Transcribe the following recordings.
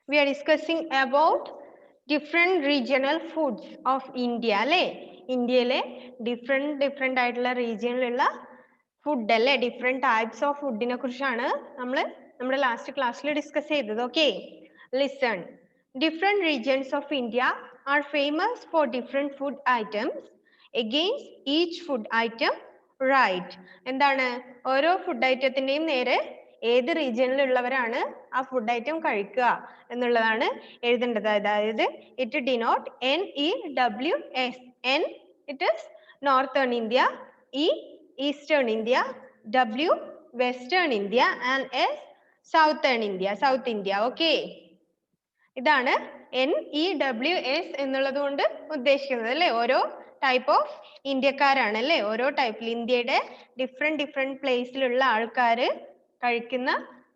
We are discussing about different regional foods of India അല്ലേ ഇന്ത്യയിലെ different ആയിട്ടുള്ള റീജിയനിലുള്ള food അല്ലേ different types of ഫുഡിനെ കുറിച്ചാണ് നമ്മൾ നമ്മുടെ ലാസ്റ്റ് ക്ലാസ്സിൽ ഡിസ്കസ് ചെയ്തത്. Okay, listen. Different regions of India are famous for different food items. Against each food item, write. എന്താണ് ഓരോ ഫുഡ് ഐറ്റത്തിന്റെയും നേരെ ഏത് റീജിയനിലുള്ളവരാണ് ആ ഫുഡ് ഐറ്റം കഴിക്കുക എന്നുള്ളതാണ് എഴുതേണ്ടത്. അതായത് it denote NEWS. N it is northern India, E eastern India, W western India and S southern India, South India. Okay, ഇതാണ് NEWS എന്നുള്ളത് കൊണ്ട് ഉദ്ദേശിക്കുന്നത് അല്ലേ. ഓരോ ടൈപ്പ് ഓഫ് ഇന്ത്യക്കാരാണ് അല്ലേ. ഓരോ ടൈപ്പിൽ ഇന്ത്യയുടെ ഡിഫറെന്റ് പ്ലേസിലുള്ള ആൾക്കാർ കഴിക്കുന്ന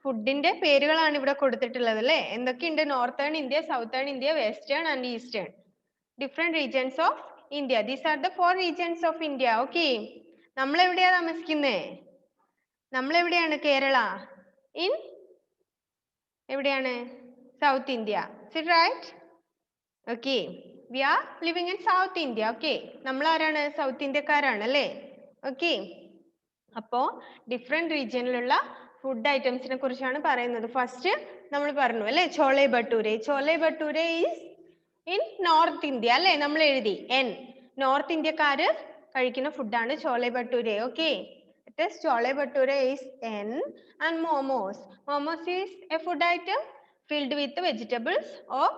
ഫുഡിന്റെ പേരുകളാണ് ഇവിടെ കൊടുത്തിട്ടുള്ളത് അല്ലേ. എന്തൊക്കെയുണ്ട്? Northern India, southern India, western and eastern. Different regions of India. These are the 4 regions of India. Okay, നമ്മൾ എവിടെയാ താമസിക്കുന്നേ? നമ്മൾ എവിടെയാണ്? കേരള. ഇൻ എവിടെയാണ്? South India. Is it right? Okay, we are living in South India. Okay, നമ്മൾ ആരാണ്? South ഇന്ത്യക്കാരാണ് അല്ലേ. Okay, അപ്പോ different റീജിയനിലുള്ള food ഐറ്റംസിനെ കുറിച്ചാണ് പറയുന്നത്. ഫസ്റ്റ് നമ്മൾ പറഞ്ഞു അല്ലേ, chole bhature. Chole bhature is in north India അല്ലേ. നമ്മൾ എഴുതി N. നോർത്ത് ഇന്ത്യക്കാര് കഴിക്കുന്ന ഫുഡാണ് chole bhature. Okay, it is chole bhature is N. And momos. Momos is a food item filled with vegetables or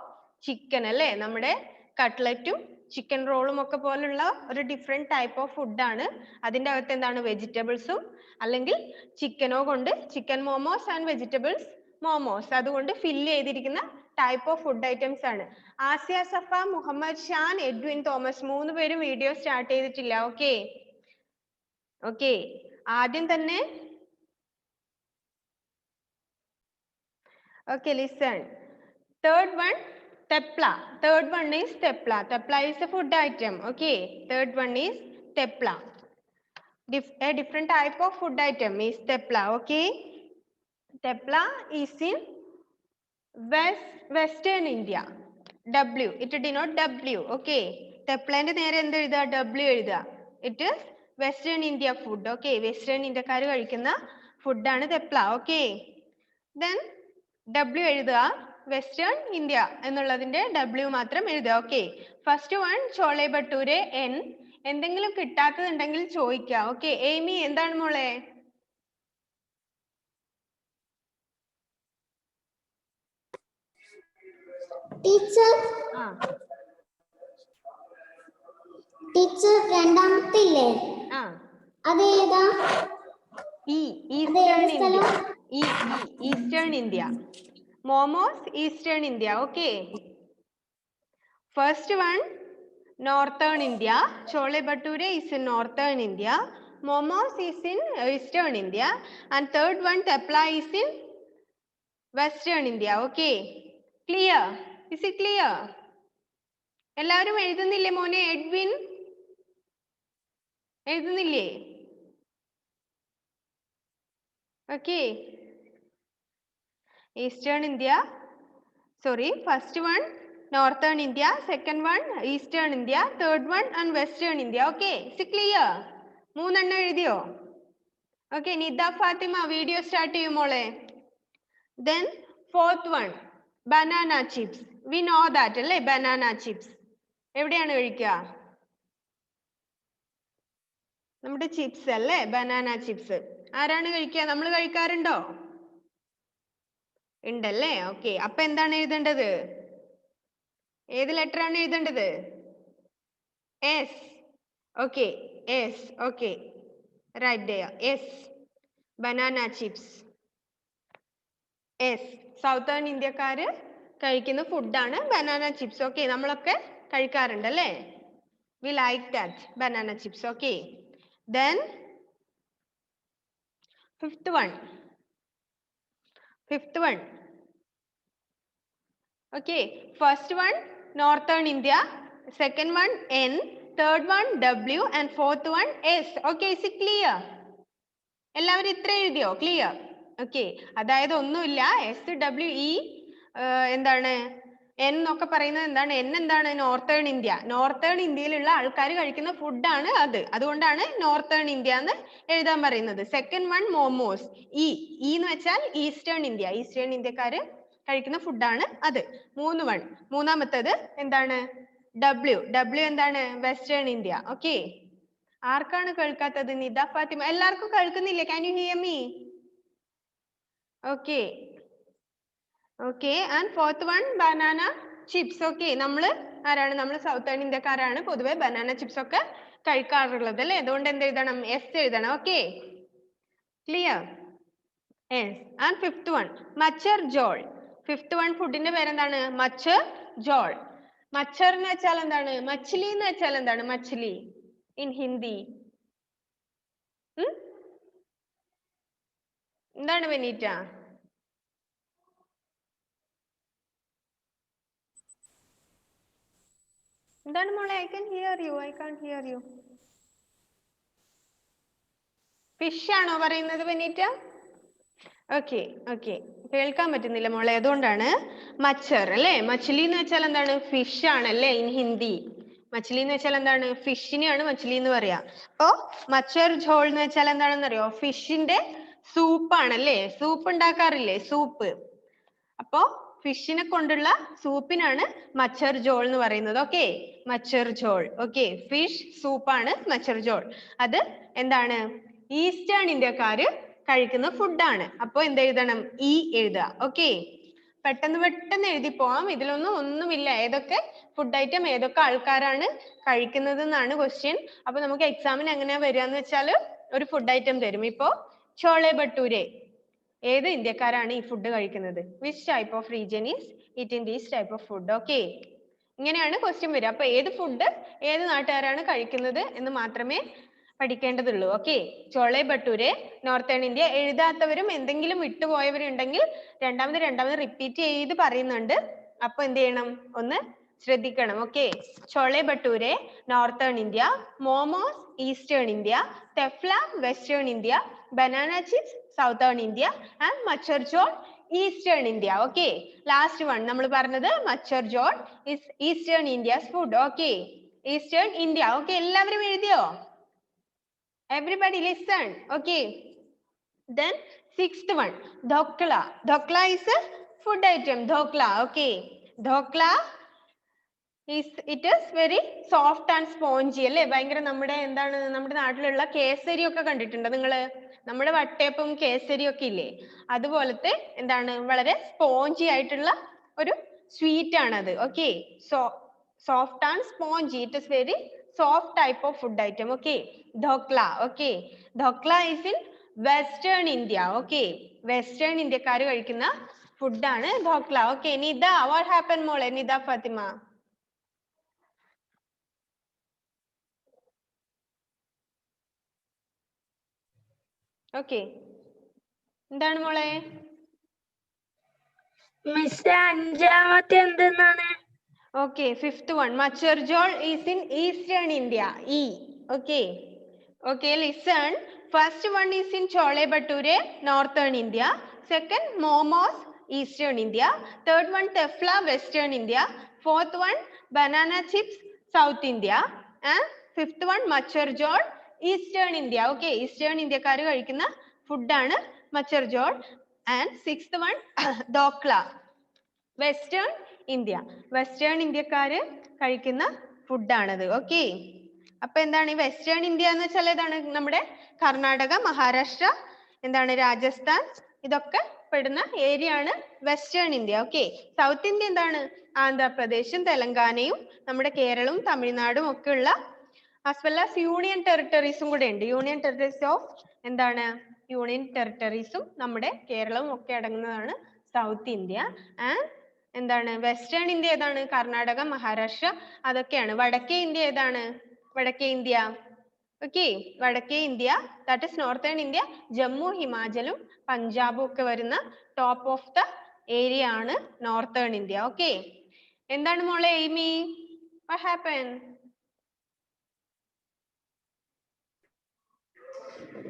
chicken അല്ലേ. നമ്മുടെ കട്ട്ലറ്റും ചിക്കൻ റോളും ഒക്കെ പോലുള്ള ഒരു ഡിഫറെന്റ് ടൈപ്പ് ഓഫ് ഫുഡാണ്. അതിൻ്റെ അകത്ത് എന്താണ്? വെജിറ്റബിൾസും അല്ലെങ്കിൽ ചിക്കനോ കൊണ്ട് chicken momos and vegetables momos അതുകൊണ്ട് ഫില്ല് ചെയ്തിരിക്കുന്ന ടൈപ്പ് ഓഫ് ഫുഡ് ഐറ്റംസ് ആണ്. ആസിയ സഫ, മുഹമ്മദ് ഷാൻ, എഡ്വിൻ തോമസ് 3 പേരും വീഡിയോ സ്റ്റാർട്ട് ചെയ്തിട്ടില്ല. ഓക്കെ ഓക്കെ, ആദ്യം തന്നെ okay, listen. Third one, tepla. Third one is tepla. Tepla is a food item. Okay, third one is tepla. A different type of food item is tepla. Okay, tepla is in western India. W, it denote W. Okay, tepla ന്റെ നേരെ എന്ത് എഴുതുക? W എഴുതുക. It is western India food. Okay, western ഇന്ത്യക്കാർ കഴിക്കുന്ന ഫുഡാണ് tepla. Okay, then W എഴുതുക. Western India എന്നുള്ളതിന്റെ W മാത്രം എഴുതുക. Okay, first one chole bhature N. എന്തെങ്കിലും കിട്ടാത്തതുണ്ടെങ്കിൽ ചോദിക്കുക. ഓക്കെ, എയ്മി എന്താണ് മോളെ? ടീച്ചർ ടീച്ചർ രണ്ടാമത്തെ ഇല്ലേ, അതേതാ? Eastern India. Eastern India. Momos eastern India. Okay, first one northern India. Chole bhature is in northern India. Momos is in eastern India. And third one tepla is in western India. Okay, clear? Is it clear? എല്ലാവരും എഴുതുന്നില്ലേ മോനെ? Edwin എഴുതുന്നില്ലേ? Okay, eastern India, sorry, first one northern India, second one eastern India, third one and western India. Okay, is it clear? മൂന്നെണ്ണം എഴുതിയോ? Okay, Nida Fathima video start ചെയ്യും മോളെ. Then fourth one banana chips. We know that അല്ലേ, banana chips എവിടെയാണ് കഴിക്കുക? നമ്മുടെ chips അല്ലേ, banana chips. ആരാണ് കഴിക്കുക? നമ്മൾ കഴിക്കാറുണ്ടോ? ഉണ്ടല്ലേ. ഓക്കെ, അപ്പൊ എന്താണ് എഴുതേണ്ടത്? ഏത് ലെറ്റർ ആണ് എഴുതേണ്ടത്? S. Okay, S. Okay, right there. S. Banana chips. S. Southern ഇന്ത്യക്കാര് കഴിക്കുന്ന ഫുഡാണ് ബനാന ചിപ്സ്. ഓക്കെ, നമ്മളൊക്കെ കഴിക്കാറുണ്ട് അല്ലേ. We like that banana chips. Okay, then fifth one. Okay, first one northern India, second one N, third one W and fourth one S. Okay, is it clear? എല്ലാവരും ഇത്ര എഴുതിയോ? Clear? Okay, അതായത് ഒന്നുമില്ല, S W E എന്താണ് N എന്നൊക്കെ പറയുന്നത് എന്താണ്? N എന്താണ്? Northern India. നോർത്തേൺ ഇന്ത്യയിലുള്ള ആൾക്കാർ കഴിക്കുന്ന ഫുഡാണ് അത്. അതുകൊണ്ടാണ് നോർത്തേൺ ഇന്ത്യ എന്ന് എഴുതാൻ പറയുന്നത്. Second one momos. ഇ എന്ന് വെച്ചാൽ ഈസ്റ്റേൺ ഇന്ത്യ. ഈസ്റ്റേൺ ഇന്ത്യക്കാര് കഴിക്കുന്ന ഫുഡാണ് അത്. മൂന്നാമത്തേത് എന്താണ്? ഡബ്ല്യു. ഡബ്ല്യു എന്താണ്? Western India. ഓക്കെ. ആർക്കാണ് കേൾക്കാത്തത്? നിദ ഫാത്തിമ. എല്ലാവർക്കും കേൾക്കുന്നില്ലേ? Can you here me? Okay. Okay. And fourth one banana chips. Okay. നമ്മള് ആരാണ്? നമ്മൾ സൗത്തേൺ ഇന്ത്യക്കാരാണ് പൊതുവെ ബനാന ചിപ്സ് ഒക്കെ കഴിക്കാറുള്ളത് അല്ലേ? അതുകൊണ്ട് എന്ത് എഴുതണം? എസ് എഴുതണം. Okay. Clear? Yes. And fifth one macher jhol. Fifth one ഫുഡിന്റെ പേരെന്താണ്? മച്ചർ ജോൾ. മച്ചർ എന്ന് വെച്ചാൽ എന്താണ്? മച്ഛലി എന്ന് വെച്ചാൽ എന്താണ്? മച്ഛലി ഇൻ ഹിന്ദി എന്താണ് ബെനീറ്റ? എന്താണ് മോളെ? I can hear you. I can hear you. Fish ആണോ പറയുന്നത് ബെനീറ്റ? ഓക്കെ. ഓക്കെ. കേൾക്കാൻ പറ്റുന്നില്ല മോളെ, അതുകൊണ്ടാണ്. മച്ചർ അല്ലേ? മച്ഛലി എന്ന് വെച്ചാൽ എന്താണ്? ഫിഷ് ആണല്ലേ ഇൻ ഹിന്ദി. മച്ഛലി എന്ന് വെച്ചാൽ എന്താണ്? ഫിഷിനെയാണ് മച്ഛലി എന്ന് പറയാ. അപ്പോ മച്ചർ ഝോൾ എന്ന് വെച്ചാൽ എന്താണെന്ന് അറിയോ? ഫിഷിന്റെ സൂപ്പ് ആണല്ലേ? സൂപ്പ് ഉണ്ടാക്കാറില്ലേ? സൂപ്പ്. അപ്പോ ഫിഷിനെ കൊണ്ടുള്ള സൂപ്പിനാണ് മച്ചർ ജോൾ എന്ന് പറയുന്നത്. Okay. Macher jhol. Okay. Fish സൂപ്പാണ് മച്ചർ ജോൾ. അത് എന്താണ്? ഈസ്റ്റേൺ ഇന്ത്യക്കാര് കഴിക്കുന്ന ഫുഡാണ്. അപ്പൊ എന്ത് എഴുതണം? ഇ എഴുതുക. ഓക്കെ. പെട്ടെന്ന് എഴുതി പോവാം. ഒന്നുമില്ല. ഏതൊക്കെ ഫുഡ് ഐറ്റം ഏതൊക്കെ ആൾക്കാരാണ് കഴിക്കുന്നത് എന്നാണ് ക്വസ്റ്റ്യൻ. അപ്പൊ നമുക്ക് എക്സാമിന് എങ്ങനെയാ വരികയെന്ന് വെച്ചാൽ ഒരു ഫുഡ് ഐറ്റം തരും. ഇപ്പോ ചോളെ ഭട്ടൂരെ. ഏത് ഇന്ത്യക്കാരാണ് ഈ ഫുഡ് കഴിക്കുന്നത്? Which type of region is eating these type of food? Okay. ഇങ്ങനെയാണ് ക്വസ്റ്റ്യൻ വരിക. അപ്പൊ ഏത് ഫുഡ് ഏത് നാട്ടുകാരാണ് കഴിക്കുന്നത് എന്ന് മാത്രമേ പഠിക്കേണ്ടതുള്ളൂ. Okay. Chole bhature northern India. എഴുതാത്തവരും എന്തെങ്കിലും വിട്ടുപോയവരുണ്ടെങ്കിൽ രണ്ടാമത് റിപ്പീറ്റ് ചെയ്ത് പറയുന്നുണ്ട്. അപ്പൊ എന്ത് ചെയ്യണം? ഒന്ന് ശ്രദ്ധിക്കണം. Okay. Chole bhature northern India, momos eastern India, thepla western India, banana chips southern India and macher jhol eastern India. Okay. Last one നമ്മൾ പറഞ്ഞത് macher jhol is eastern India's food. Okay. Eastern India. Okay. എല്ലാവരും എഴുതിയോ? Everybody listen. Okay. Then sixth one, dhokla. Dhokla is a food item. Dhokla. Okay. Dhokla it is very soft and spongy അല്ലേ? ഭയങ്കര നമ്മുടെ നാട്ടിലുള്ള കേസരി ഒക്കെ കണ്ടിട്ടുണ്ടോ നിങ്ങള്? നമ്മുടെ വട്ടയപ്പം കേസരി ഒക്കെ ഇല്ലേ? അതുപോലത്തെ വളരെ സ്പോഞ്ചി ആയിട്ടുള്ള ഒരു സ്വീറ്റ് ആണത്. Okay. soft and spongy. It is very soft type of food item. Okay. Dhokla. Okay. Dhokla is in Western India. Okay. Western ഇന്ത്യക്കാര് കഴിക്കുന്ന ഫുഡാണ് dhokla. Okay. Nida, what happened മോളെ? നിദ ഫാത്തിമ. ഓക്കെ. എന്താണ് മോളെ? മിസ് അഞ്ചാമത്തെ എന്തെന്നാണ്? Okay, fifth one. Machar jol is in Eastern India. E. Okay. Okay, listen. First one is in Chole Bhature, Northern India. Second, momos, Eastern India. Third one, tefla, Western India. Fourth one, banana chips, South India. And fifth one, Machar jol, Eastern India. Okay, Eastern India karu കഴിക്കുന്ന ഫുഡാണ് macher jhol. And sixth one, dokla. Western India. Western ഇന്ത്യക്കാര് കഴിക്കുന്ന ഫുഡാണത്. Okay. അപ്പൊ എന്താണ് ഈ western India എന്ന് വെച്ചാൽ ഏതാണ്? നമ്മുടെ കർണാടക, മഹാരാഷ്ട്ര, രാജസ്ഥാൻ, ഇതൊക്കെ പെടുന്ന ഏരിയ ആണ് western India. Okay. South India എന്താണ്? ആന്ധ്രാപ്രദേശും തെലങ്കാനയും നമ്മുടെ കേരളവും തമിഴ്നാടും ഒക്കെ ഉള്ള as well as യൂണിയൻ ടെറിട്ടറീസും കൂടെ ഉണ്ട്. യൂണിയൻ ടെറിട്ടറീസ് ഓഫ് യൂണിയൻ ടെറിട്ടറീസും നമ്മുടെ കേരളവും ഒക്കെ അടങ്ങുന്നതാണ് south India. And western India ഏതാണ്? കർണാടക, മഹാരാഷ്ട്ര, അതൊക്കെയാണ്. വടക്കേ ഇന്ത്യ ഏതാണ്? വടക്കേ ഇന്ത്യ. ഓക്കെ. വടക്കേ India that is northern India. Jammu, ഹിമാചലും പഞ്ചാബും ഒക്കെ വരുന്ന ടോപ്പ് ഓഫ് ദ ഏരിയ ആണ് നോർത്തേൺ ഇന്ത്യ. ഓക്കെ. എന്താണ് മോളെ എയ്മി? What happened?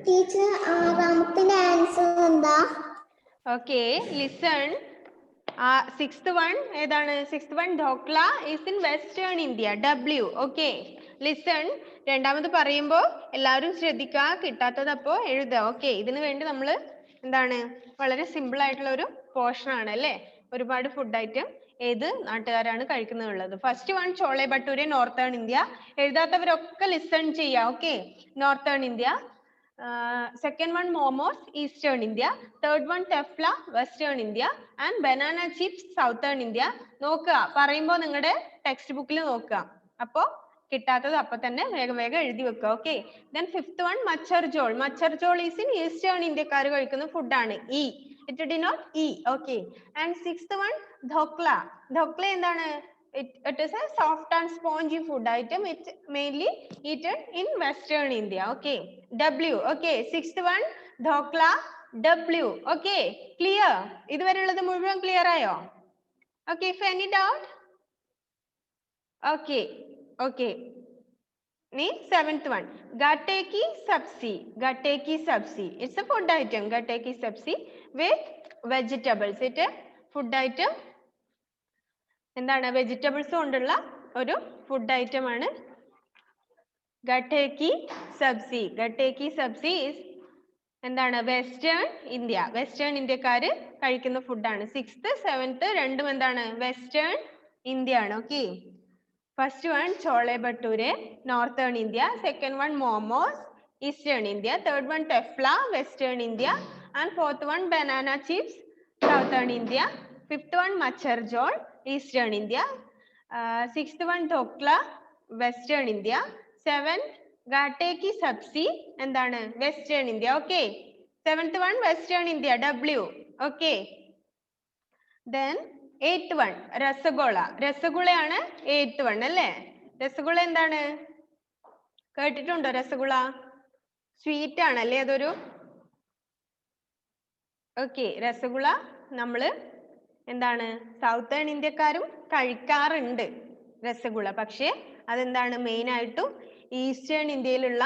ടീച്ചർ, ആറാമത്തെ ആൻസർ എന്താ? Okay, listen. സിക്സ്ത് വൺ ഏതാണ്? Sixth one dhokla is in western India. W. Okay, listen. രണ്ടാമത് പറയുമ്പോൾ എല്ലാവരും ശ്രദ്ധിക്കുക, കിട്ടാത്തത് അപ്പോൾ എഴുതുക. ഓക്കെ, ഇതിനു വേണ്ടി നമ്മൾ എന്താണ് വളരെ സിമ്പിൾ ആയിട്ടുള്ള ഒരു പോർഷൻ ആണ് അല്ലേ? ഒരുപാട് ഫുഡ് ഐറ്റം ഏത് നാട്ടുകാരാണ് കഴിക്കുന്നുള്ളത്. First one chole bhature, northern India. എഴുതാത്തവരൊക്കെ ലിസൺ ചെയ്യുക. Okay, northern India. Second one momos, eastern India. Third one tefla, western India. And banana chips, southern India. നോക്കുക, പറയുമ്പോൾ നിങ്ങളുടെ ടെക്സ്റ്റ് ബുക്കിൽ നോക്കുക. അപ്പോൾ കിട്ടാത്തത് അപ്പോൾ തന്നെ വേഗം വേഗം എഴുതി വെക്കുക. Okay, then fifth one macher jhol. Macher jhol is in eastern ഇന്ത്യക്കാർ കഴിക്കുന്ന ഫുഡാണ്. E, it denote E. Okay, and sixth one dhokla. Dhokla എന്താണ്? It is a soft and spongy food item. It's mainly eaten in Western India. Okay, W. Okay, sixth one dhokla, W. Okay, clear? ഇതുവരെയുള്ളത് മുഴുവൻ clear ആയോ? Okay, if any doubt? Okay, okay. Ni seventh one gatte ki sabzi. Gatte ki sabzi, it's a food item. Gatte ki sabzi with vegetables. It's a food item. എന്താണ്? Vegetables കൊണ്ടുള്ള ഒരു food item ആണ് ഗട്ടേ കി സബ്സി. ഗട്ടേ കി സബ്സി എന്താണ്? Western India. Western ഇന്ത്യക്കാര് കഴിക്കുന്ന ഫുഡാണ്. Sixth seventh രണ്ടും എന്താണ്? വെസ്റ്റേൺ ഇന്ത്യ ആണ്. Okay, first one chole bhature, northern India. Second one momos, eastern India. Third one thepla, western India. And fourth one banana chips, southern India. Fifth one macher jhol, eastern India. Sixth one dhokla, western India. Seven gatte ki sabzi, എന്താണ്? Western India. Okay, seventh one western India, W. Okay, then eighth one rasgulla. രസഗുളയാണ് eighth one അല്ലേ? രസഗുള എന്താണ്? കേട്ടിട്ടുണ്ടോ? Rasgulla sweet ആണല്ലേ അതൊരു? Okay, rasgulla നമ്മള് എന്താണ് southern ഇന്ത്യക്കാരും കഴിക്കാറുണ്ട് രസഗുള. പക്ഷേ അതെന്താണ്? മെയിൻ ആയിട്ടും ഈസ്റ്റേൺ ഇന്ത്യയിലുള്ള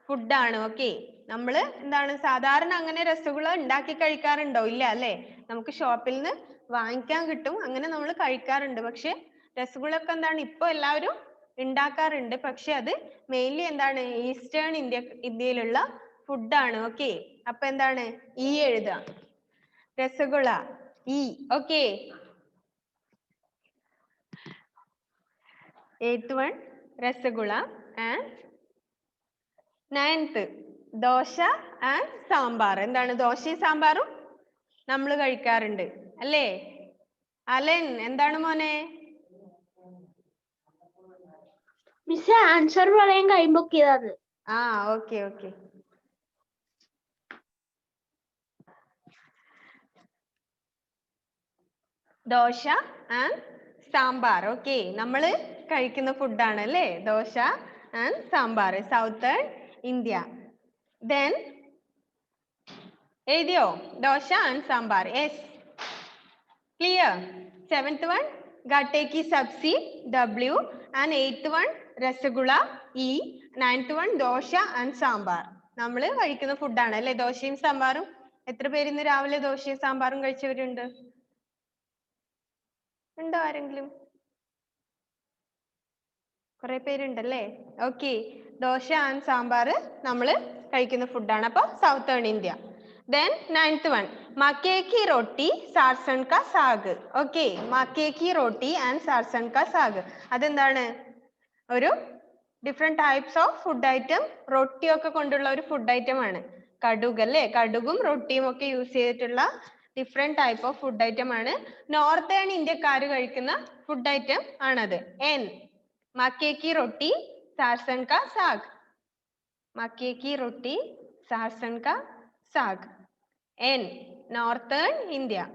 ഫുഡാണ്. ഓക്കെ, നമ്മൾ എന്താണ് സാധാരണ അങ്ങനെ രസഗുള ഉണ്ടാക്കി കഴിക്കാറുണ്ടോ? ഇല്ല അല്ലേ? നമുക്ക് ഷോപ്പിൽ നിന്ന് വാങ്ങിക്കാൻ കിട്ടും, അങ്ങനെ നമ്മൾ കഴിക്കാറുണ്ട്. പക്ഷെ രസഗുളൊക്കെ എന്താണ് ഇപ്പൊ എല്ലാവരും ഉണ്ടാക്കാറുണ്ട്. പക്ഷെ അത് മെയിൻലി എന്താണ്? ഈസ്റ്റേൺ ഇന്ത്യയിലുള്ള ഫുഡാണ്. ഓക്കെ, അപ്പൊ എന്താണ്? ഈ എഴുതുക. Rasgulla E. Okay, eighth one rasagula. And ninth dosha and sambar. എന്താണ്? ദോശയും സാമ്പാറും നമ്മൾ കഴിക്കാറുണ്ട് അല്ലേ? അലൻ എന്താണ് മോനെ? മിസ് ആൻസർ പറയാൻ കൈമ്പൊക്കിയതാണ്. Okay okay. Dosa and sambar. Okay, നമ്മൾ കഴിക്കുന്ന ഫുഡാണ് അല്ലേ? Dosa and sambar, southern India. Then എഴുതിയോ? Dosa and sambar. Yes, clear. Seventh one gatte ki sabzi, W. And eighth one rasgulla, E. Ninth one dosa and sambar. നമ്മൾ കഴിക്കുന്ന ഫുഡാണ് അല്ലേ ദോശയും സാമ്പാറും? എത്ര പേര് ഇന്ന് രാവിലെ ദോശയും സാമ്പാറും കഴിച്ചവരുണ്ട്? ഉണ്ടോ ആരെങ്കിലും? കുറെ പേരുണ്ടല്ലേ? ഓക്കെ, ദോശ ആൻഡ് സാമ്പാർ നമ്മൾ കഴിക്കുന്ന ഫുഡാണ്. അപ്പൊ southern India. Then ninth one makke ki roti, sarson ka saag. Okay, makke ki roti and sarson ka saag. അതെന്താണ്? ഒരു different types of food item, റൊട്ടിയൊക്കെ കൊണ്ടുള്ള ഒരു ഫുഡ് ഐറ്റം ആണ്. കടുക് അല്ലേ? കടുകും റൊട്ടിയും ഒക്കെ യൂസ് ചെയ്തിട്ടുള്ള different type of food item ആണ്. നോർത്തേൺ ഇന്ത്യക്കാർ കഴിക്കുന്ന ഫുഡ് ഐറ്റം ആണത്. N. മക്കേ Ki roti, സാർസൺ ka zag. മക്കേ Ki roti, സാർസൺ ka zag. N. Northern India.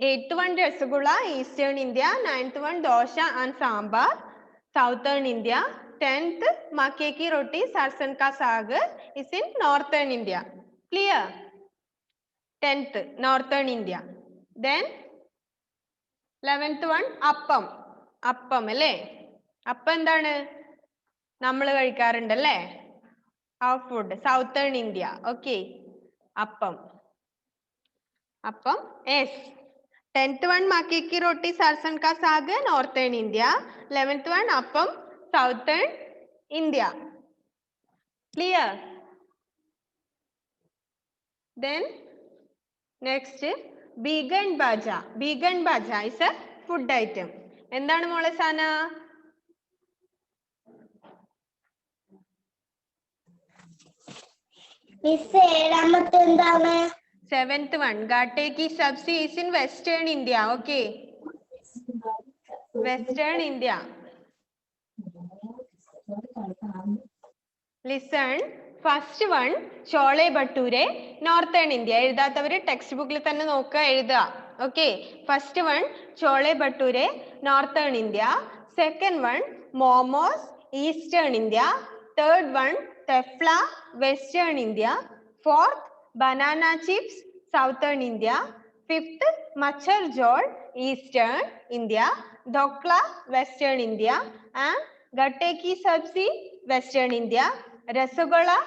Eighth one rasgulla, eastern India. Ninth one dosa and sambar, southern India. 10th മക്കേ Ki roti, സാർസൺ ka zag is in northern India. Clear? 10th northern India. Then 11th one അപ്പം. അപ്പം അല്ലേ? അപ്പം എന്താണ്? നമ്മൾ കഴിക്കാറുണ്ടല്ലേ? ആ food southern India. Okay, അപ്പം. അപ്പം yes. 10th one मक्के की रोटी सरसों का साग northern India. 11th one appam southern India. Clear? Then next vegan baja. Vegan baja is a food item. എന്താണ് മോളെ സാന? മിസ് ഏഴാമത്തെ എന്താണ്? 7th one gatte ki sabzi is in western India. Okay, western India. Listen, first one chole bhature northern India. എഴുതാത്തവര് text ബുക്കിൽ തന്നെ നോക്കുക എഴുതുക. Okay, first one chole bhature northern India. Second one momos eastern India. Third one tefla western India. Fourth banana chips southern India. Fifth machar jol eastern India. Dokla western India. And gatte ki sabzi western India. Rasagola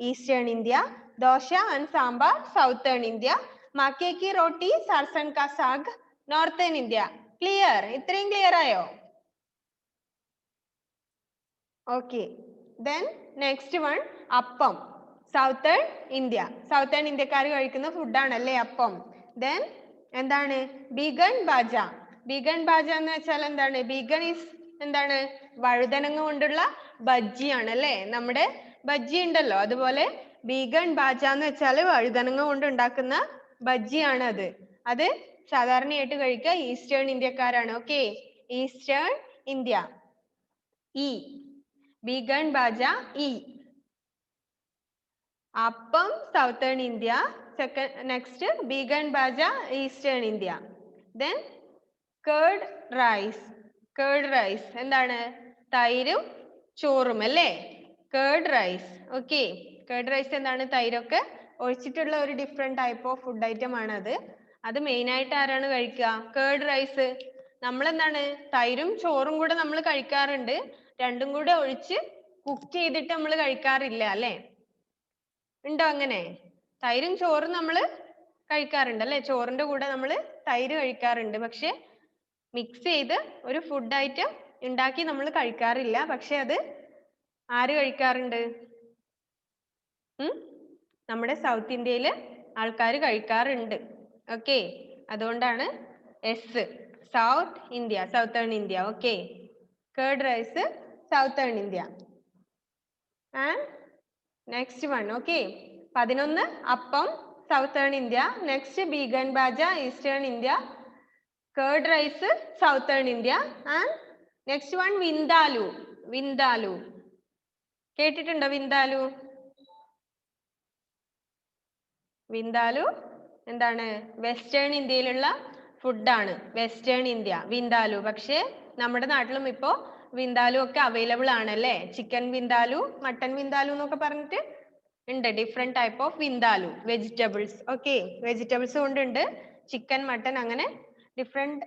eastern India. Dosha and sambar southern India. Makke ki roti sarson ka saag northern India. Clear? ഇത്രയും clear ആയോ? Okay, then next one appam southern India. Southern ഇന്ത്യക്കാർ കഴിക്കുന്ന food ആണല്ലേ അപ്പം. Then എന്താണ് vegan baja. Vegan baja എന്ന് വെച്ചാൽ എന്താണ്? Vegan is എന്താണ്? വഴുതനങ്ങ കൊണ്ടുള്ള ബജ്ജി ആണല്ലേ. നമ്മുടെ ബജ്ജി ഉണ്ടല്ലോ അതുപോലെ vegan baja എന്ന് വെച്ചാൽ വഴുതനങ്ങ കൊണ്ട് ഉണ്ടാക്കുന്ന ബജ്ജി ആണ് അത്. അത് സാധാരണയായിട്ട് കഴിക്കുക ഈസ്റ്റേൺ ഇന്ത്യക്കാരാണ്. Okay, eastern India. E vegan baja E. Appam southern India. Second next vegan baja eastern India. Then curd rice. Curd rice എന്താണ്? തൈരും ചോറും അല്ലേ? curd rice. Okay, curd rice എന്താണ്? തൈരൊക്കെ ഒഴിച്ചിട്ടുള്ള ഒരു different type of food item ആണ് അത്. അത് main ആയിട്ട് ആരാണ് കഴിക്കുക? curd rice. നമ്മൾ എന്താണ് തൈരും ചോറും കൂടെ നമ്മൾ കഴിക്കാറുണ്ട്. രണ്ടും കൂടെ ഒഴിച്ച് കുക്ക് ചെയ്തിട്ട് നമ്മൾ കഴിക്കാറില്ല അല്ലേ? ഉണ്ടോ അങ്ങനെ? തൈരും ചോറും നമ്മൾ കഴിക്കാറുണ്ട് അല്ലേ? ചോറിന്റെ കൂടെ നമ്മൾ തൈര് കഴിക്കാറുണ്ട്. പക്ഷെ മിക്സ് ചെയ്ത് ഒരു ഫുഡ് ഐറ്റം ഉണ്ടാക്കി നമ്മൾ കഴിക്കാറില്ല. പക്ഷെ അത് ആര് കഴിക്കാറുണ്ട്? നമ്മുടെ സൗത്ത് ഇന്ത്യയിൽ ആൾക്കാർ കഴിക്കാറുണ്ട്. ഓക്കെ, അതുകൊണ്ടാണ് S south India, southern India. Okay, curd rice southern India. And next one. Okay, 11 appam southern India. Next vegan baja eastern India. curd rice southern India. And next one vindalu. Vindalu കേട്ടിട്ടുണ്ടോ? വിന്താലു വിന്താലു എന്താണ്? Western ഇന്ത്യയിലുള്ള ഫുഡാണ്. Western India vindaloo. പക്ഷേ നമ്മുടെ നാട്ടിലും ഇപ്പോ വിന്താലു ഒക്കെ available ആണല്ലേ? ചിക്കൻ വിന്താലു, മട്ടൻ വിന്താലു എന്നൊക്കെ പറഞ്ഞിട്ട് ഉണ്ട്. Different type of vindaloo. Vegetables. Okay, vegetables കൊണ്ടുണ്ട്. ചിക്കൻ, മട്ടൻ അങ്ങനെ ഡിഫറെന്റ്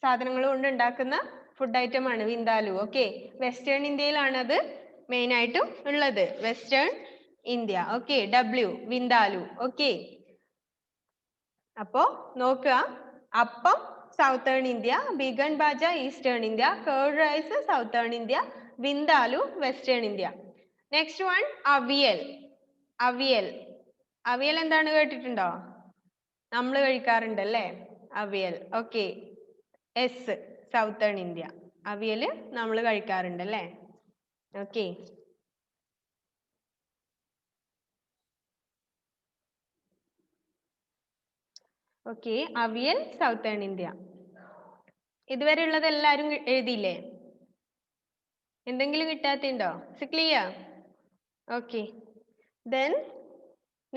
സാധനങ്ങൾ കൊണ്ട് ഉണ്ടാക്കുന്ന ഫുഡ് ഐറ്റം ആണ് വിന്താലു. ഓക്കെ, വെസ്റ്റേൺ ഇന്ത്യയിലാണ് അത് മെയിൻ ആയിട്ടും ഉള്ളത്. Western India. Okay, W vindaloo. Okay, അപ്പോ നോക്കുക. അപ്പം southern India, vegan baja eastern India, curd rice southern India, vindalu western India. Next one avial. Avial. Avial എന്താണ് കേട്ടിട്ടുണ്ടോ? നമ്മൾ കഴിക്കാറുണ്ടല്ലേ avial. Okay, S southern India. avial നമ്മൾ കഴിക്കാറുണ്ടല്ലേ? Okay. Okay, avial southern India. ഇതുവരെ ഉള്ളത് എല്ലാവരും എഴുതിയില്ലേ? എന്തെങ്കിലും കിട്ടാത്തതുണ്ടോ? Clear? Okay, then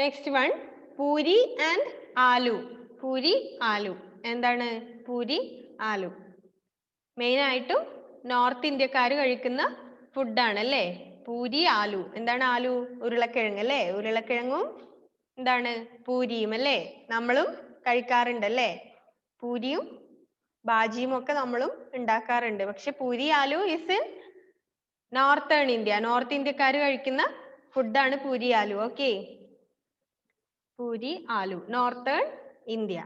next one puri and aloo. Puri aloo എന്താണ്? പൂരി ആലു മെയിൻ ആയിട്ടും നോർത്ത് ഇന്ത്യക്കാർ കഴിക്കുന്ന ഫുഡാണ് അല്ലേ? പൂരി ആലു. എന്താണ് ആലു? ഉരുളക്കിഴങ്ങ് അല്ലേ? ഉരുളക്കിഴങ്ങും എന്താണ്? പൂരിയും അല്ലേ? നമ്മളും കഴിക്കാറുണ്ടല്ലേ? പൂരിയും ബാജിയും ഒക്കെ നമ്മളും ഉണ്ടാക്കാറുണ്ട്. പക്ഷെ puri aloo is in northern India. North ഇന്ത്യക്കാർ കഴിക്കുന്ന ഫുഡാണ് puri aloo. Okay, puri aloo northern India.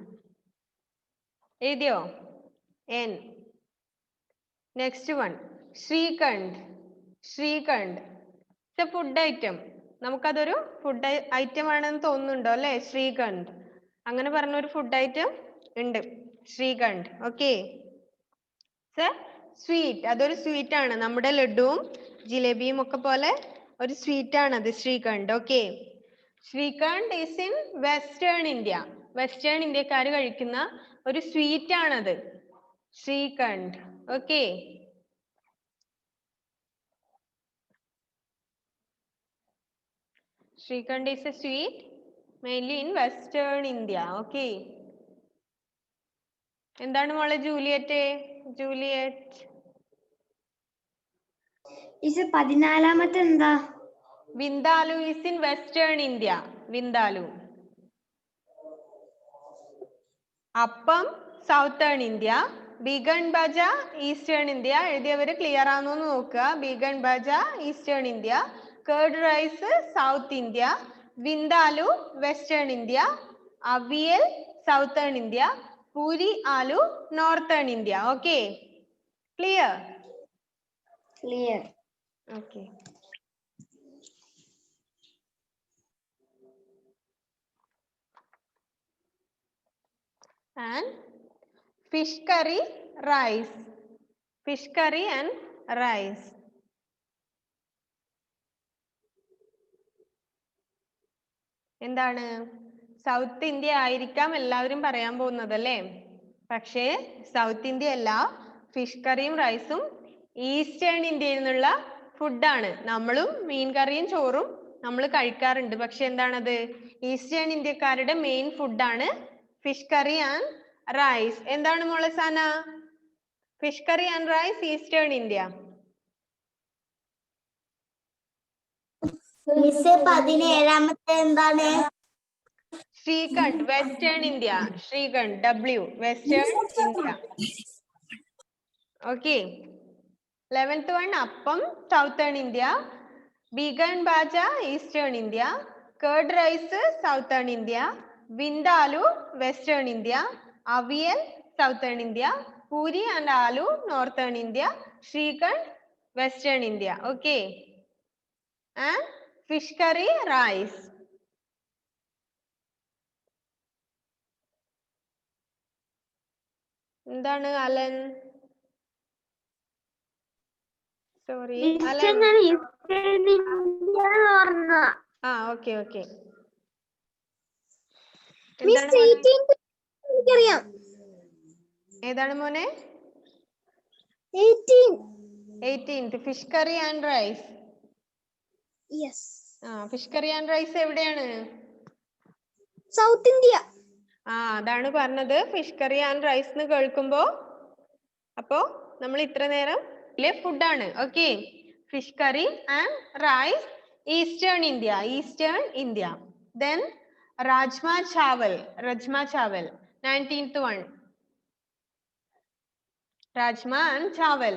എഴുതിയോ? N. Next one shrikhand. Shrikhand it's a food item. നമുക്കതൊരു ഫുഡ് ഐറ്റം ആണെന്ന് തോന്നുന്നുണ്ടോ അല്ലേ? ശ്രീകണ്ഡ് അങ്ങനെ പറഞ്ഞൊരു ഫുഡ് ഐറ്റം ഉണ്ട്, ശ്രീകണ്ഡ്. Okay, sweet. അതൊരു സ്വീറ്റ് ആണ്, നമ്മുടെ ലഡുവും ജിലേബിയും ഒക്കെ പോലെ ഒരു സ്വീറ്റ് ആണ് അത്, shrikhand. Okay, shrikhand is in western India. Western ഇന്ത്യക്കാർ കഴിക്കുന്ന ഒരു സ്വീറ്റ് ആണത്, shrikhand. Okay, Srikhand is a sweet mainly in western India. Okay. എന്താണ് മോളെ ജൂലിയറ്റ്? ജൂലിയറ്റ് 14 എന്താ? വിന്ദാലു is in western India. Vindaloo. Appam southern India. Begun bhaja eastern India. എഴുതിയവര് ക്ലിയർ ആണോ എന്ന് നോക്കുക. Begun bhaja eastern India. Curd rice south India. Vindaloo western India. Avial southern India. Puri aloo northern India. Okay, clear? Clear. Okay, and fish curry rice. Fish curry and rice. എന്താണ്? South India ആയിരിക്കാം എല്ലാവരും പറയാൻ പോകുന്നത് അല്ലേ? പക്ഷേ സൗത്ത് ഇന്ത്യ അല്ല. ഫിഷ് കറിയും റൈസും ഈസ്റ്റേൺ ഇന്ത്യയിൽ നിന്നുള്ള ഫുഡാണ്. നമ്മളും മീൻ കറിയും ചോറും നമ്മൾ കഴിക്കാറുണ്ട്. പക്ഷെ എന്താണത്? ഈസ്റ്റേൺ ഇന്ത്യക്കാരുടെ മെയിൻ ഫുഡാണ് ഫിഷ് കറി ആൻഡ് റൈസ്. എന്താണ് മോളെ Sana? Fish curry and rice eastern India. Miss 17 എന്താണ്? Shrikhand western India. Shrikhand W western India. Okay, 11th one appam southern India. Begun bhaja eastern India. Curd rice southern India. Vindaloo western India. Avial southern India. Puri and aloo northern India. Shrikhand western India. Okay, and fish curry rice. എന്താണ് Alan? Sorry Alan. ആ okay okay. എനിക്കറിയാം. ഏതാണ് മോനെ? 18th fish curry and rice. Yes. Fish curry and rice എവിടെയാണ്? South India. അതാണ് പറഞ്ഞത്. Fish curry and rice എന്ന് കേൾക്കുമ്പോ അപ്പോ നമ്മൾ ഇത്ര നേരം ഫുഡാണ്. Okay, fish curry and rice eastern India. Eastern India. Then rajma chawal. Rajma chawal 19th one. Rajma and chawal.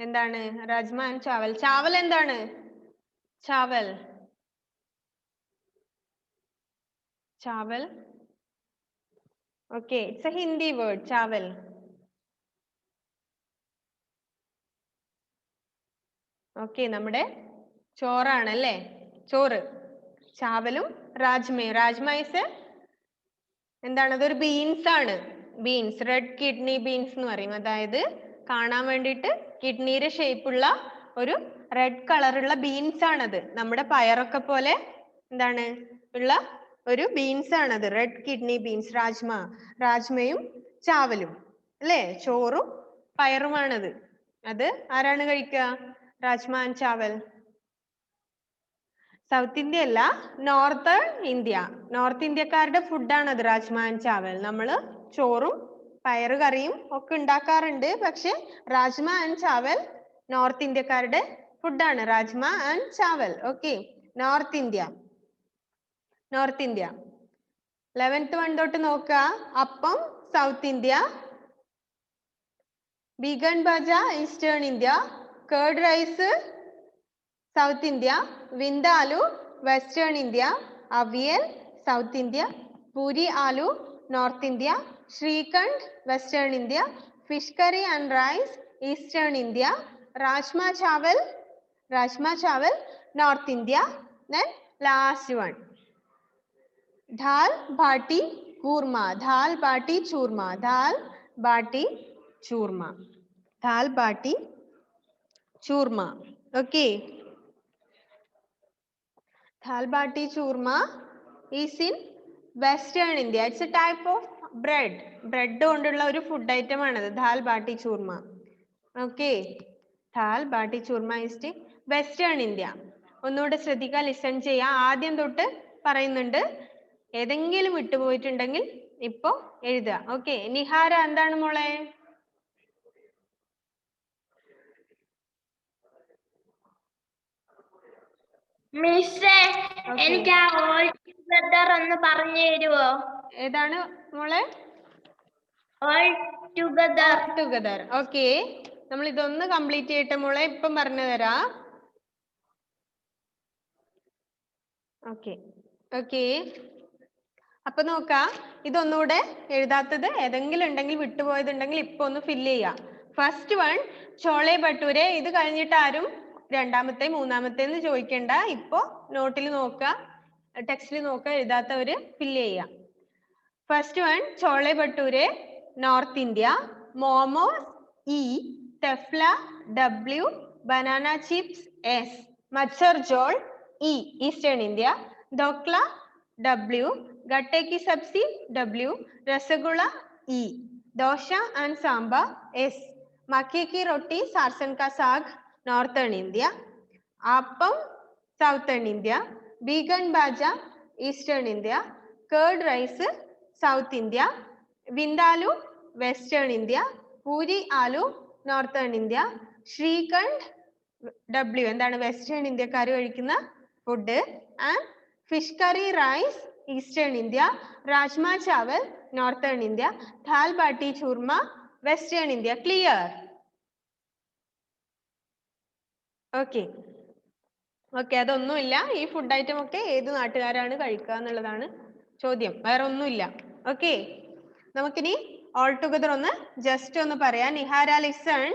എന്താണ് രാജ്മ ആൻഡ് ചാവൽ? ചാവൽ എന്താണ്? Chawal chawal okay, it's a Hindi word chawal. Okay, നമ്മുടെ ചോറാണല്ലേ, ചോറ്. ചാവലും രാജ്മയും. രാജ്മ ഇസ് എന്താണ്? അതൊരു ബീൻസ് ആണ്. ബീൻസ്, റെഡ് കിഡ്നി ബീൻസ് എന്ന് പറയും. അതായത് കാണാൻ വേണ്ടിയിട്ട് കിഡ്നിയുടെ ഷേപ്പുള്ള ഒരു റെഡ് കളറുള്ള ബീൻസ് ആണത്. നമ്മുടെ പയറൊക്കെ പോലെ എന്താണ് ഉള്ള ഒരു ബീൻസ് ആണത്, റെഡ് കിഡ്നി ബീൻസ്. രാജ്മ, രാജ്മയും ചാവലും അല്ലേ? ചോറും പയറുമാണത്. അത് ആരാണ് കഴിക്കുക? Rajma and chawal. South India അല്ല, നോർത്തേൺ ഇന്ത്യ. നോർത്ത് ഇന്ത്യക്കാരുടെ ഫുഡാണത് രാജ്മ ആൻഡ് ചാവൽ. നമ്മൾ ചോറും പയറ് കറിയും ഒക്കെ ഉണ്ടാക്കാറുണ്ട്. പക്ഷെ രാജ്മ ആൻഡ് ചാവൽ നോർത്ത് ഇന്ത്യക്കാരുടെ ഫുഡാണ്. Rajma and chawal. Okay, north India. North India 11th one തൊട്ട് നോക്കുക. Appam south India. Begun bhaja eastern India. Curd rice south India. Vindaloo western India. Avial south India. Puri aloo north India. Srikhand, Western India. Fish curry and rice, Eastern India. Rajma chawal, North India. Then last one. Dal bati churma, dal bati churma, dal bati churma, dal bati churma. Okay. Dal bati churma is in Western India. It's a type of bread. Bread കൊണ്ടുള്ള ഒരു food item ആണത്. Dal bati churma. Okay. Dal bati churma is in Western India. ഒന്നുകൂടെ ശ്രദ്ധിക്കുക, listen ചെയ്യുക. ആദ്യം തൊട്ട് പറയുന്നുണ്ട്. ഏതെങ്കിലും വിട്ടുപോയിട്ടുണ്ടെങ്കിൽ ഇപ്പോ എഴുതുക. ഓക്കെ. നിഹാര എന്താണ് മോളെ? മിസ്സേ, എനിക്ക് ആ ഓൾ ടുഗദർ ഒന്ന് പറഞ്ഞു തരുവോ? ഏതാണ് മോളെ? All together. ടുഗദർ. ഓക്കെ. നമ്മൾ ഇതൊന്ന് കംപ്ലീറ്റ് ചെയ്യട്ടെ മോളെ, ഇപ്പം പറഞ്ഞു തരാം. ഓക്കെ. ഓക്കെ. അപ്പൊ നോക്കാം, ഇതൊന്നുകൂടെ എഴുതാത്തത് ഏതെങ്കിലും ഉണ്ടെങ്കിൽ വിട്ടുപോയതുണ്ടെങ്കിൽ ഇപ്പൊ ഒന്ന് ഫില്ല് ചെയ്യാം. First one chole bhature. ഇത് കഴിഞ്ഞിട്ട് ആരും രണ്ടാമത്തെ മൂന്നാമത്തെ എന്ന് ചോദിക്കണ്ട. ഇപ്പൊ നോട്ടിൽ നോക്കുക, ടെക്സ്റ്റിൽ നോക്കുക, എഴുതാത്തവര് ഫില്ല് ചെയ്യാം. First one chole bhature, north India. Momos E, thepla W, banana chips S, macher jhol E, eastern India. Dhokla W, gatte ki sabzi W, rasagula E, dosha and samba S, makki ki roti sarson ka saag northern India, appam southern India, vegan bhaja eastern India, curd rice south India, vindalu western India, puri aloo northern India, Srikhand W എന്താണ് western ഇന്ത്യക്കാർ കഴിക്കുന്ന food, and fish curry rice eastern India, rajma chawal northern India, dal bati churma western India. Clear? Okay. Okay, അതൊന്നുമില്ല. ഈ food item ഒക്കെ ഏത് നാട്ടുകാരാണ് കഴിക്കുക എന്നുള്ളതാണ് ചോദ്യം, വേറെ ഒന്നുമില്ല. ഓക്കെ. നമുക്കിനി ഓൾ ടുഗദർ ഒന്ന് ജസ്റ്റ് ഒന്ന് പറയാം. Nihara listen.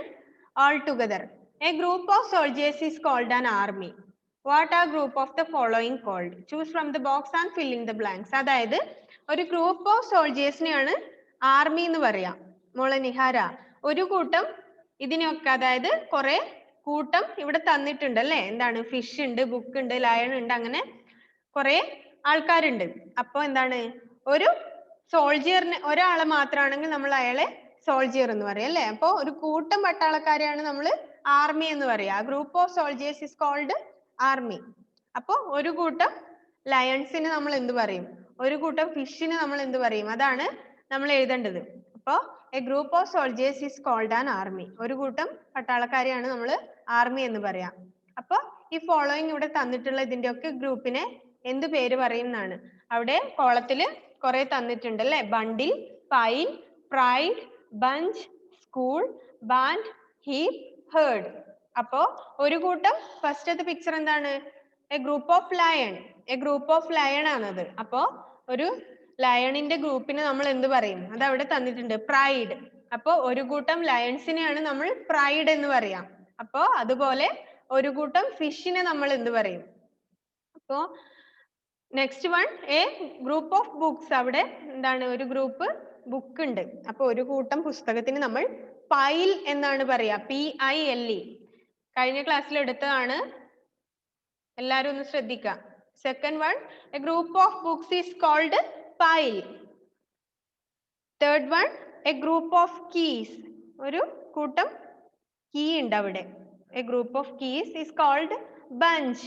All together. A group of soldiers is called an army. What are group of the following called? Choose from the box and fill in the blanks. അതായത് ഒരു group of സോൾജേഴ്സിനെയാണ് army എന്ന് പറയാം. മോളെ നിഹാര, ഒരു കൂട്ടം ഇതിനൊക്കെ, അതായത് കുറെ കൂട്ടം ഇവിടെ തന്നിട്ടുണ്ട് അല്ലേ? എന്താണ്? ഫിഷ് ഉണ്ട്, ബുക്ക് ഉണ്ട്, ലയൺ ഉണ്ട്, അങ്ങനെ കുറെ ആൾക്കാരുണ്ട്. അപ്പൊ എന്താണ്? ഒരു സോൾജിയറിന് ഒരാളെ മാത്രമാണെങ്കിൽ നമ്മൾ അയാളെ സോൾജിയർ എന്ന് പറയും അല്ലേ? അപ്പൊ ഒരു കൂട്ടം പട്ടാളക്കാരെയാണ് നമ്മൾ ആർമി എന്ന് പറയാ. Group of soldiers is called army. അപ്പൊ ഒരു കൂട്ടം ലയൺസിന് നമ്മൾ എന്ത് പറയും? ഒരു കൂട്ടം ഫിഷിന് നമ്മൾ എന്ത് പറയും? അതാണ് നമ്മൾ എഴുതേണ്ടത്. അപ്പൊ a group of soldiers is called an army. ഒരു കൂട്ടം പട്ടാളക്കാരെയാണ് നമ്മൾ ആർമി എന്ന് പറയാം. അപ്പൊ ഈ ഫോളോയിങ് ഇവിടെ തന്നിട്ടുള്ള ഇതിന്റെ ഒക്കെ ഗ്രൂപ്പിനെ എന്ത് പേര് പറയും എന്നാണ്. അവിടെ കോളത്തില് കുറെ തന്നിട്ടുണ്ട് അല്ലെ? Bundle, pile, pride, bunch, school, band, heap, herd. അപ്പോ ഒരു കൂട്ടം ഫസ്റ്റത്തെ പിക്ചർ എന്താണ്? A group of lion. A group of lion ആണത്. അപ്പോ ഒരു ലയണിന്റെ ഗ്രൂപ്പിനെ നമ്മൾ എന്ത് പറയും? അത് അവിടെ തന്നിട്ടുണ്ട്, പ്രൈഡ്. അപ്പോ ഒരു കൂട്ടം ലയൺസിനെയാണ് നമ്മൾ പ്രൈഡ് എന്ന് പറയാം. അപ്പോ അതുപോലെ ഒരു കൂട്ടം ഫിഷിനെ നമ്മൾ എന്ത് പറയും? അപ്പോ next one a group of books. അവിടെ എന്താണ്? ഒരു ഗ്രൂപ്പ് ബുക്ക് ഉണ്ട്. അപ്പൊ ഒരു കൂട്ടം പുസ്തകത്തിന് നമ്മൾ പൈൽ എന്നാണ് പറയാ, PILE. കഴിഞ്ഞ ക്ലാസ്സിൽ എടുത്തതാണ്, എല്ലാരും ഒന്ന് ശ്രദ്ധിക്കാം. Second one a group of books is called pile. Third one a group of keys. ഒരു കൂട്ടം കീ ഉണ്ട് അവിടെ. A group of keys is called bunch.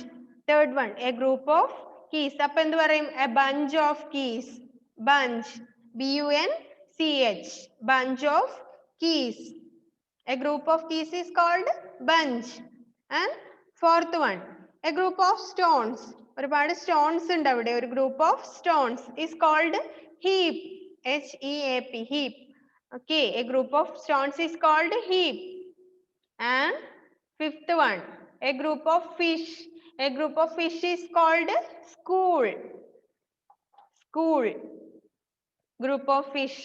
Third one a group of keys. അപ്പൊ എന്ത് പറയും? A bunch of keys. Bunch, BUNCH, bunch of keys. A group of keys is called bunch. And fourth one, a group of stones. ഒരുപാട് stones ഉണ്ട് അവിടെ. ഒരു group of stones is called heap. HEAP, heap. Okay, a group of stones is called heap. And fifth one, a group of fish. A group of fish is called school. School. Group of fish.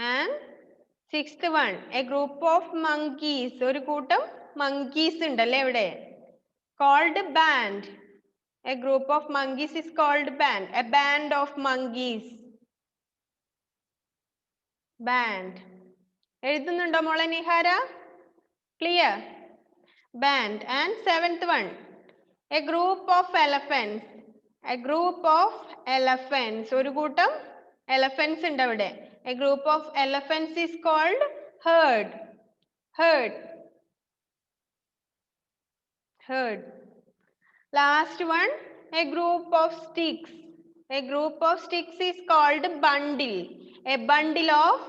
And sixth one, a group of monkeys. ഒരു കൂട്ടം monkeys ഉണ്ടല്ലേ ഇവിടെ. Called band. A group of monkeys is called band. A band of monkeys. Band. എഴുതുന്നുണ്ടോ മോളെ Nihara? Clear? Band. And seventh one, a group of elephants. A group of elephants. ഒരു കൂട്ടം elephants ഉണ്ട് അവിടെ. A group of elephants is called herd. Herd. Herd. Last one, a group of sticks. A group of sticks is called bundle. A bundle of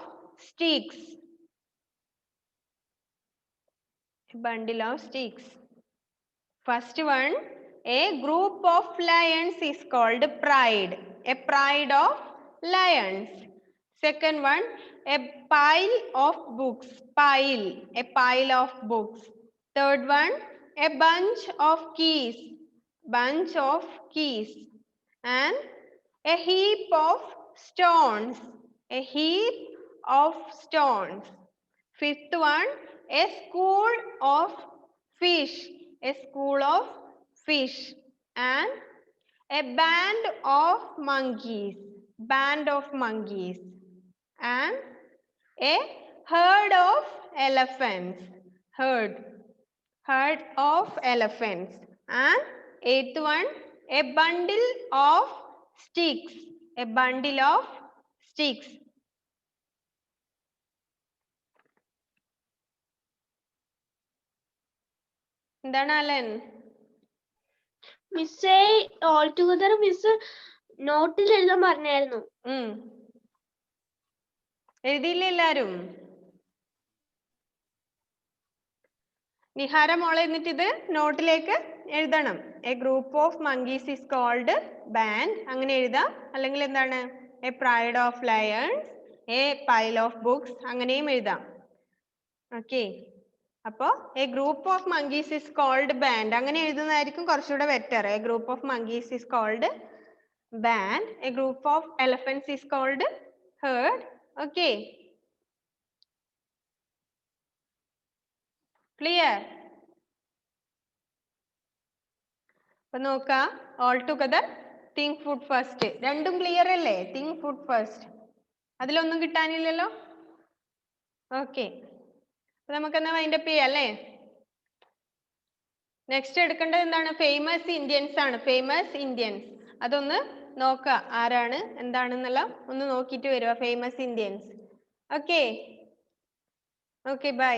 sticks. A bundle of sticks. First one, a group of lions is called pride. A pride of lions. Second one, a pile of books. Pile. A pile of books. Third one, a bunch of keys. Bunch of keys. And a heap of stones. A heap of stones. Fifth one, a school of fish. A school of fish. And a band of monkeys. Band of monkeys. And a herd of elephants. Herd. Herd of elephants. And eighth one, a bundle of sticks. A bundle of sticks. എന്താണ് Allen? മിസ്സേ all together miss നോട്ടിൽ എഴുതാൻ പറഞ്ഞായിരുന്നു. എഴുതിയില്ലേ എല്ലാരും? നിഹാര മോളെ എന്നിട്ട് ഇത് നോട്ടിലേക്ക് എഴുതണം. A group of monkeys is called band. അങ്ങനെ എഴുതാം. അല്ലെങ്കിൽ എന്താണ്? A pride of lions, A pile of books, അങ്ങനെയും എഴുതാം. ഓക്കെ. അപ്പോ A group of monkeys is called band. അങ്ങനെ എഴുതുന്നതായിരിക്കും കുറച്ചുകൂടെ better. A group of monkeys is called band. A group of elephants is called herd. Okay. Clear? അപ്പൊ നോക്കാം. All together think food first. രണ്ടും clear അല്ലേ? Think food first. അതിലൊന്നും കിട്ടാനില്ലല്ലോ? Okay. അപ്പൊ നമുക്കെന്നാ wind up ചെയ്യാം അല്ലേ? നെക്സ്റ്റ് എടുക്കേണ്ടത് എന്താണ്? ഫേമസ് ഇന്ത്യൻസ് ആണ്. Famous Indians. അതൊന്ന് നോക്കുക. ആരാണ് എന്താണെന്നുള്ള ഒന്ന് നോക്കിയിട്ട് വരിക. Famous Indians. Okay. Okay, by.